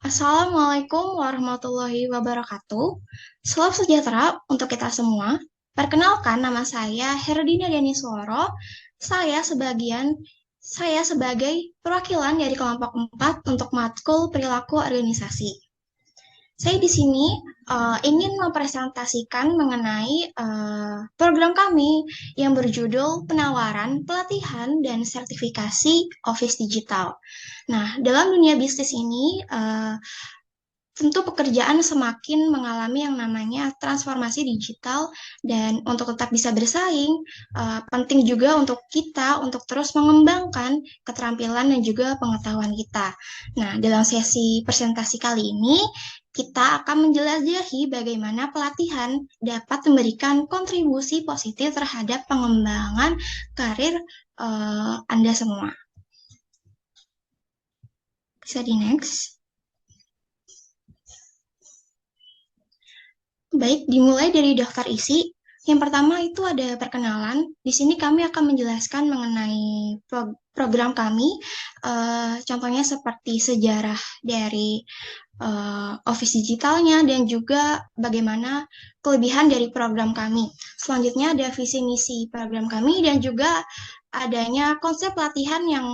Assalamualaikum warahmatullahi wabarakatuh. Salam sejahtera untuk kita semua. Perkenalkan, nama saya Herdina Denisworo. Saya sebagian saya sebagai perwakilan dari kelompok 4 untuk matkul perilaku organisasi. Saya di sini ingin mempresentasikan mengenai program kami yang berjudul Penawaran, Pelatihan, dan Sertifikasi Office Digital. Nah, dalam dunia bisnis ini, tentu pekerjaan semakin mengalami yang namanya transformasi digital dan untuk tetap bisa bersaing, penting juga untuk kita untuk terus mengembangkan keterampilan dan juga pengetahuan kita. Nah, dalam sesi presentasi kali ini, kita akan menjelajahi bagaimana pelatihan dapat memberikan kontribusi positif terhadap pengembangan karir Anda semua. Bisa di next. Baik, dimulai dari daftar isi. Yang pertama itu ada perkenalan. Di sini kami akan menjelaskan mengenai program kami, contohnya seperti sejarah dari Office digitalnya dan juga bagaimana kelebihan dari program kami. Selanjutnya ada visi misi program kami dan juga adanya konsep latihan yang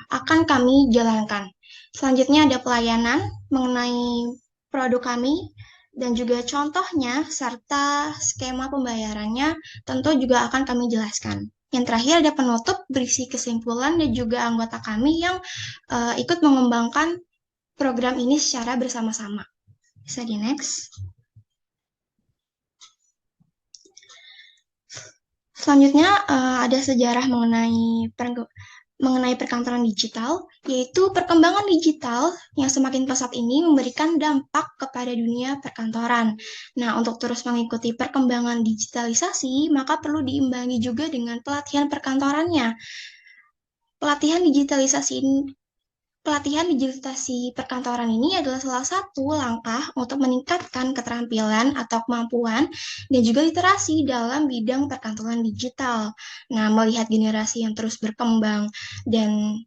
akan kami jalankan. Selanjutnya ada pelayanan mengenai produk kami dan juga contohnya serta skema pembayarannya tentu juga akan kami jelaskan. Yang terakhir ada penutup berisi kesimpulan dan juga anggota kami yang ikut mengembangkan program ini secara bersama-sama. Bisa di next. Selanjutnya ada sejarah mengenai perkantoran digital, yaitu perkembangan digital yang semakin pesat ini memberikan dampak kepada dunia perkantoran. Nah, untuk terus mengikuti perkembangan digitalisasi, maka perlu diimbangi juga dengan pelatihan perkantorannya. Pelatihan digitalisasi Pelatihan digitalisasi perkantoran ini adalah salah satu langkah untuk meningkatkan keterampilan atau kemampuan dan juga literasi dalam bidang perkantoran digital. Nah, melihat generasi yang terus berkembang dan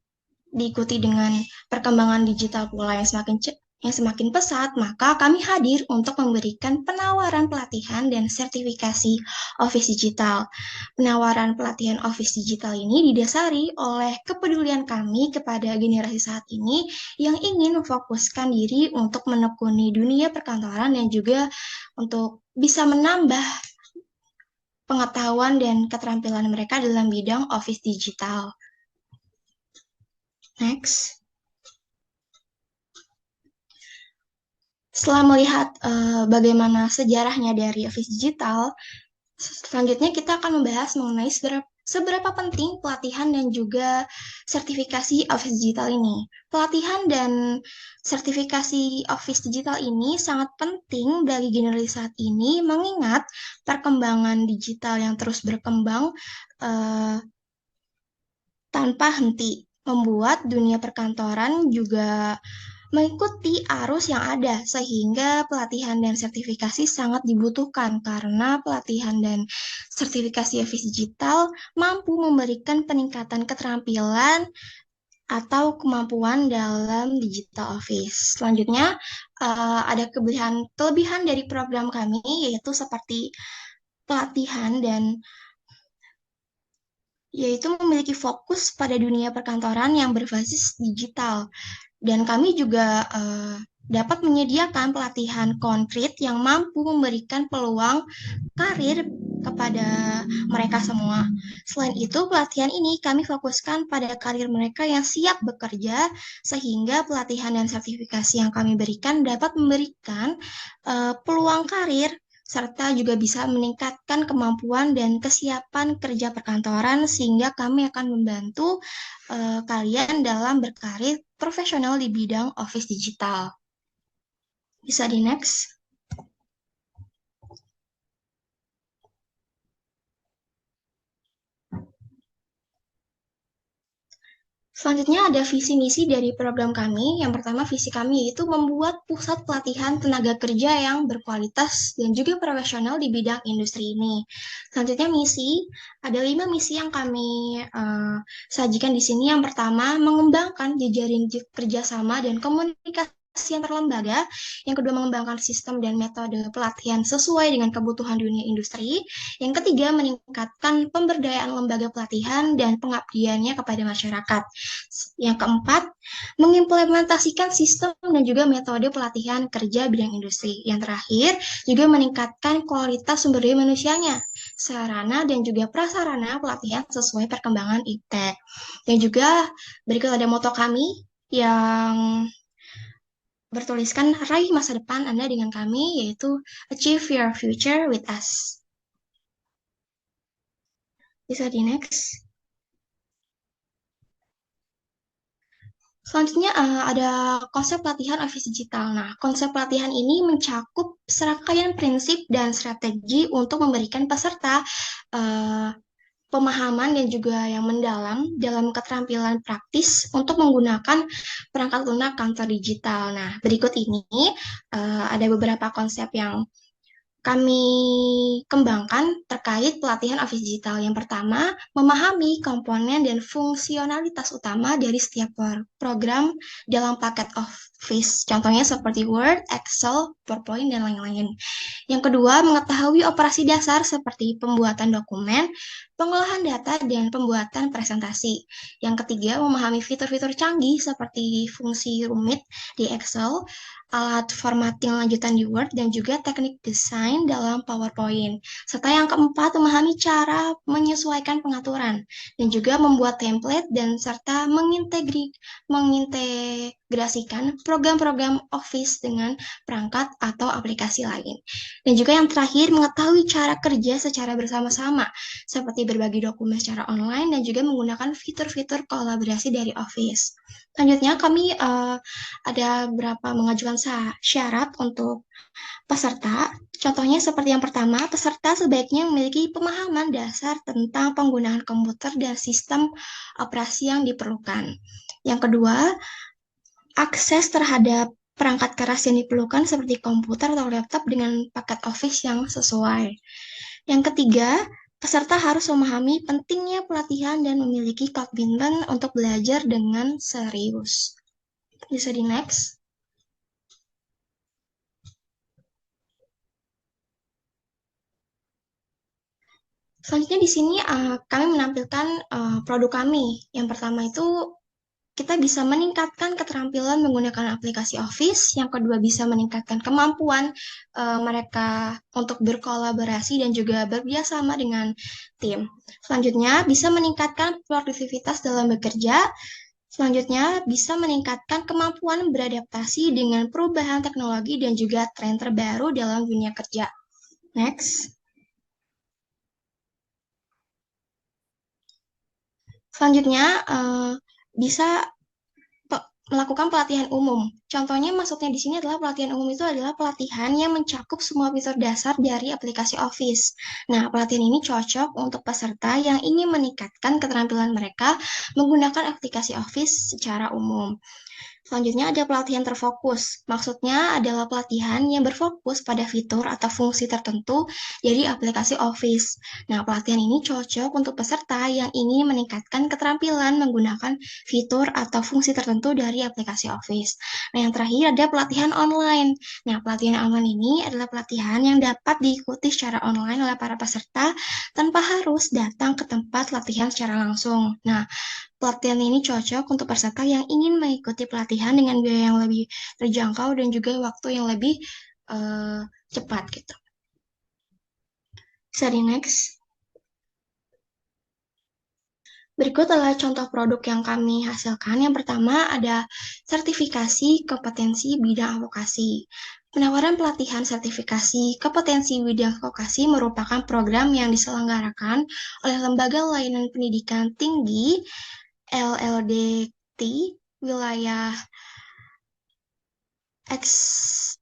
diikuti dengan perkembangan digital pula yang semakin pesat, maka kami hadir untuk memberikan penawaran pelatihan dan sertifikasi Office Digital. Penawaran pelatihan Office Digital ini didasari oleh kepedulian kami kepada generasi saat ini yang ingin memfokuskan diri untuk menekuni dunia perkantoran dan juga untuk bisa menambah pengetahuan dan keterampilan mereka dalam bidang Office Digital. Next. Setelah melihat bagaimana sejarahnya dari Office Digital, selanjutnya kita akan membahas mengenai seberapa penting pelatihan dan juga sertifikasi Office Digital ini. Pelatihan dan sertifikasi Office Digital ini sangat penting bagi generasi saat ini, mengingat perkembangan digital yang terus berkembang eh, tanpa henti, membuat dunia perkantoran juga mengikuti arus yang ada, sehingga pelatihan dan sertifikasi sangat dibutuhkan karena pelatihan dan sertifikasi Office Digital mampu memberikan peningkatan keterampilan atau kemampuan dalam digital office. Selanjutnya, ada kelebihan dari program kami, yaitu seperti pelatihan dan yaitu memiliki fokus pada dunia perkantoran yang berbasis digital. Dan kami juga dapat menyediakan pelatihan konkret yang mampu memberikan peluang karir kepada mereka semua. Selain itu, pelatihan ini kami fokuskan pada karir mereka yang siap bekerja, sehingga pelatihan dan sertifikasi yang kami berikan dapat memberikan peluang karir serta juga bisa meningkatkan kemampuan dan kesiapan kerja perkantoran sehingga kami akan membantu kalian dalam berkarir profesional di bidang Office Digital. Bisa di next. Selanjutnya ada visi misi dari program kami. Yang pertama visi kami yaitu membuat pusat pelatihan tenaga kerja yang berkualitas dan juga profesional di bidang industri ini. Selanjutnya misi, ada 5 misi yang kami sajikan di sini. Yang pertama, mengembangkan jejaring kerjasama dan komunikasi antar lembaga. Yang kedua, mengembangkan sistem dan metode pelatihan sesuai dengan kebutuhan dunia industri. Yang ketiga, meningkatkan pemberdayaan lembaga pelatihan dan pengabdiannya kepada masyarakat. Yang keempat, mengimplementasikan sistem dan juga metode pelatihan kerja bidang industri. Yang terakhir, juga meningkatkan kualitas sumber daya manusianya, sarana dan juga prasarana pelatihan sesuai perkembangan iptek. Dan juga berikut ada moto kami yang bertuliskan raih masa depan Anda dengan kami, yaitu Achieve Your Future with Us. Bisa di next. Selanjutnya ada konsep pelatihan office digital. Nah, konsep pelatihan ini mencakup serangkaian prinsip dan strategi untuk memberikan peserta uh, pemahaman dan juga yang mendalam dalam keterampilan praktis untuk menggunakan perangkat lunak kantor digital. Nah, berikut ini ada beberapa konsep yang kami kembangkan terkait pelatihan Office Digital. Yang pertama, memahami komponen dan fungsionalitas utama dari setiap program dalam paket Office. Contohnya seperti Word, Excel, PowerPoint, dan lain-lain. Yang kedua, mengetahui operasi dasar seperti pembuatan dokumen, pengolahan data, dan pembuatan presentasi. Yang ketiga, memahami fitur-fitur canggih seperti fungsi rumit di Excel, alat formatting lanjutan di Word, dan juga teknik desain dalam PowerPoint. Serta yang keempat, memahami cara menyesuaikan pengaturan, dan juga membuat template, dan serta mengintegrasikan program-program Office dengan perangkat atau aplikasi lain. Dan juga yang terakhir, mengetahui cara kerja secara bersama-sama, seperti berbagi dokumen secara online dan juga menggunakan fitur-fitur kolaborasi dari Office. Selanjutnya, kami ada beberapa mengajukan syarat untuk peserta. Contohnya seperti yang pertama, peserta sebaiknya memiliki pemahaman dasar tentang penggunaan komputer dan sistem operasi yang diperlukan. Yang kedua, akses terhadap perangkat keras yang diperlukan seperti komputer atau laptop dengan paket Office yang sesuai. Yang ketiga, peserta harus memahami pentingnya pelatihan dan memiliki komitmen untuk belajar dengan serius. Bisa di next. Selanjutnya di sini kami menampilkan produk kami. Yang pertama itu kita bisa meningkatkan keterampilan menggunakan aplikasi Office. Yang kedua bisa meningkatkan kemampuan mereka untuk berkolaborasi dan juga bekerjasama dengan tim. Selanjutnya bisa meningkatkan produktivitas dalam bekerja. Selanjutnya bisa meningkatkan kemampuan beradaptasi dengan perubahan teknologi dan juga tren terbaru dalam dunia kerja. Next. Selanjutnya bisa melakukan pelatihan umum. Contohnya maksudnya di sini adalah pelatihan umum itu adalah pelatihan yang mencakup semua fitur dasar dari aplikasi Office. Nah, pelatihan ini cocok untuk peserta yang ingin meningkatkan keterampilan mereka menggunakan aplikasi Office secara umum. Selanjutnya ada pelatihan terfokus. Maksudnya adalah pelatihan yang berfokus pada fitur atau fungsi tertentu dari aplikasi Office. Nah, pelatihan ini cocok untuk peserta yang ingin meningkatkan keterampilan menggunakan fitur atau fungsi tertentu dari aplikasi Office. Nah, yang terakhir ada pelatihan online. Nah, pelatihan online ini adalah pelatihan yang dapat diikuti secara online oleh para peserta tanpa harus datang ke tempat latihan secara langsung. Nah, pelatihan ini cocok untuk peserta yang ingin mengikuti pelatihan dengan biaya yang lebih terjangkau dan juga waktu yang lebih cepat gitu. Bisa di next. Berikut adalah contoh produk yang kami hasilkan. Yang pertama ada sertifikasi kompetensi bidang advokasi. Penawaran pelatihan sertifikasi kompetensi bidang advokasi merupakan program yang diselenggarakan oleh Lembaga Layanan Pendidikan Tinggi LLDT wilayah X3.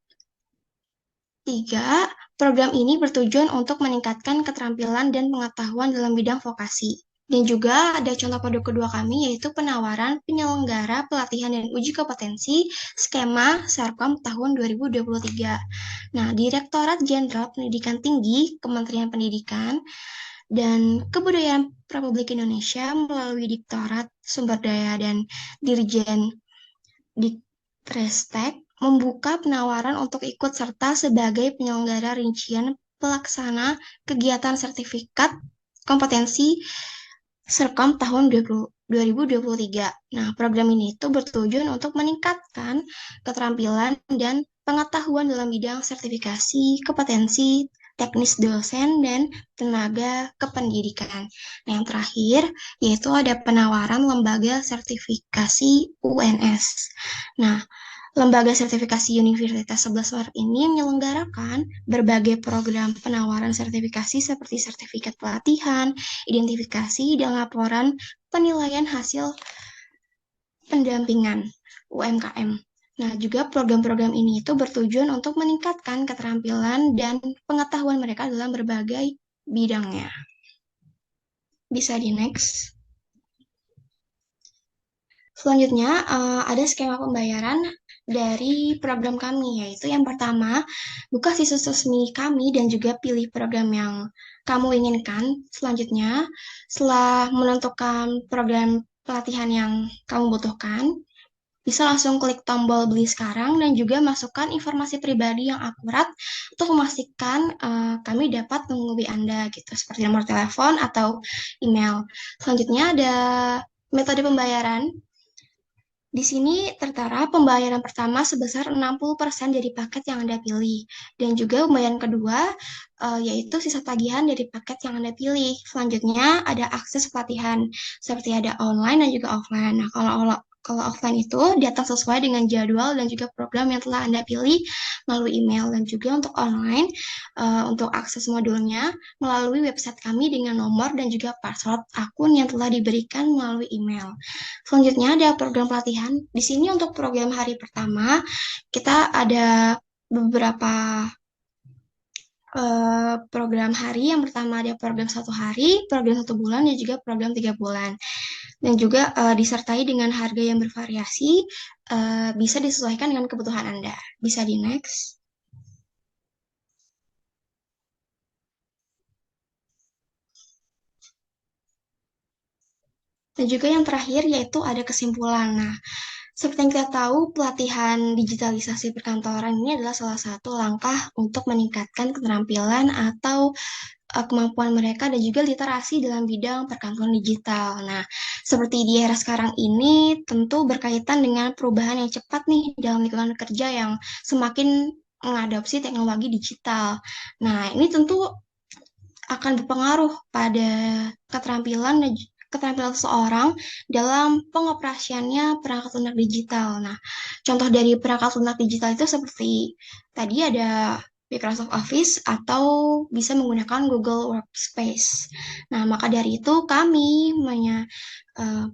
Program ini bertujuan untuk meningkatkan keterampilan dan pengetahuan dalam bidang vokasi. Dan juga ada contoh produk kedua kami, yaitu penawaran penyelenggara pelatihan dan uji kompetensi skema Serkom tahun 2023. Nah, Direktorat Jenderal Pendidikan Tinggi Kementerian Pendidikan dan Kebudayaan Republik Indonesia melalui Direktorat Sumber Daya dan Dirjen Dikrestek membuka penawaran untuk ikut serta sebagai penyelenggara rincian pelaksana kegiatan sertifikat kompetensi Serkom tahun 2023. Nah, program ini itu bertujuan untuk meningkatkan keterampilan dan pengetahuan dalam bidang sertifikasi, kompetensi, teknis dosen, dan tenaga kependidikan. Nah, yang terakhir, yaitu ada penawaran lembaga sertifikasi UNS. Nah, Lembaga Sertifikasi Universitas 11 Maret ini menyelenggarakan berbagai program penawaran sertifikasi seperti sertifikat pelatihan, identifikasi, dan laporan penilaian hasil pendampingan UMKM. Nah, juga program-program ini itu bertujuan untuk meningkatkan keterampilan dan pengetahuan mereka dalam berbagai bidangnya. Bisa di next. Selanjutnya, ada skema pembayaran dari program kami, yaitu yang pertama, buka situs resmi kami dan juga pilih program yang kamu inginkan. Selanjutnya, setelah menentukan program pelatihan yang kamu butuhkan, bisa langsung klik tombol beli sekarang dan juga masukkan informasi pribadi yang akurat untuk memastikan kami dapat menghubungi Anda gitu, seperti nomor telepon atau email. Selanjutnya ada metode pembayaran. Di sini tertera pembayaran pertama sebesar 60% dari paket yang Anda pilih. Dan juga pembayaran kedua, yaitu sisa tagihan dari paket yang Anda pilih. Selanjutnya ada akses pelatihan, seperti ada online dan juga offline. Nah, kalau offline itu datang sesuai dengan jadwal dan juga program yang telah Anda pilih melalui email. Dan juga untuk online, untuk akses modulnya melalui website kami dengan nomor dan juga password akun yang telah diberikan melalui email. Selanjutnya ada program pelatihan. Di sini untuk program hari pertama, kita ada beberapa program hari. Yang pertama ada program 1 hari, program 1 bulan, dan juga program 3 bulan. Dan juga disertai dengan harga yang bervariasi, bisa disesuaikan dengan kebutuhan Anda. Bisa di next. Dan juga yang terakhir yaitu ada kesimpulan. Nah, seperti yang kita tahu, pelatihan digitalisasi perkantoran ini adalah salah satu langkah untuk meningkatkan keterampilan atau kemampuan mereka dan juga literasi dalam bidang perkantoran digital. Nah, seperti di era sekarang ini tentu berkaitan dengan perubahan yang cepat nih dalam lingkungan kerja yang semakin mengadopsi teknologi digital. Nah, ini tentu akan berpengaruh pada keterampilan dan keterampilan seseorang dalam pengoperasiannya perangkat lunak digital. Nah, contoh dari perangkat lunak digital itu seperti tadi ada Microsoft Office atau bisa menggunakan Google Workspace. Nah, maka dari itu kami eh,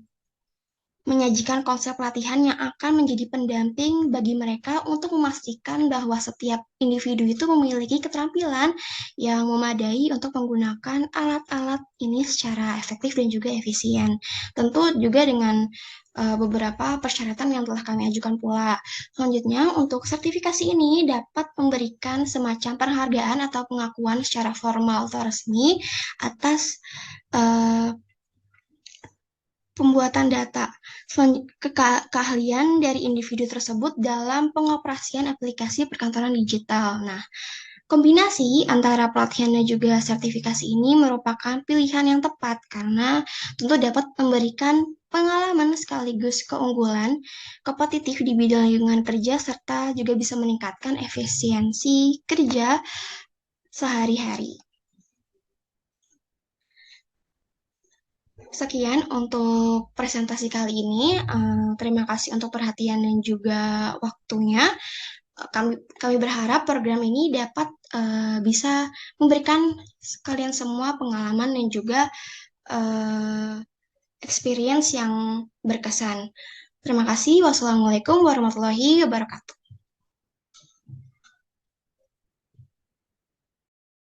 menyajikan konsep pelatihan yang akan menjadi pendamping bagi mereka untuk memastikan bahwa setiap individu itu memiliki keterampilan yang memadai untuk menggunakan alat-alat ini secara efektif dan juga efisien. Tentu juga dengan beberapa persyaratan yang telah kami ajukan pula. Selanjutnya, untuk sertifikasi ini dapat memberikan semacam penghargaan atau pengakuan secara formal atau resmi atas pembuatan data, keahlian dari individu tersebut dalam pengoperasian aplikasi perkantoran digital. Nah, kombinasi antara pelatihan dan juga sertifikasi ini merupakan pilihan yang tepat karena tentu dapat memberikan pengalaman sekaligus keunggulan kompetitif di bidang lingkungan kerja serta juga bisa meningkatkan efisiensi kerja sehari-hari. Sekian untuk presentasi kali ini. Terima kasih untuk perhatian dan juga waktunya. Kami berharap program ini dapat bisa memberikan kalian semua pengalaman dan juga experience yang berkesan. Terima kasih. Wassalamualaikum warahmatullahi wabarakatuh.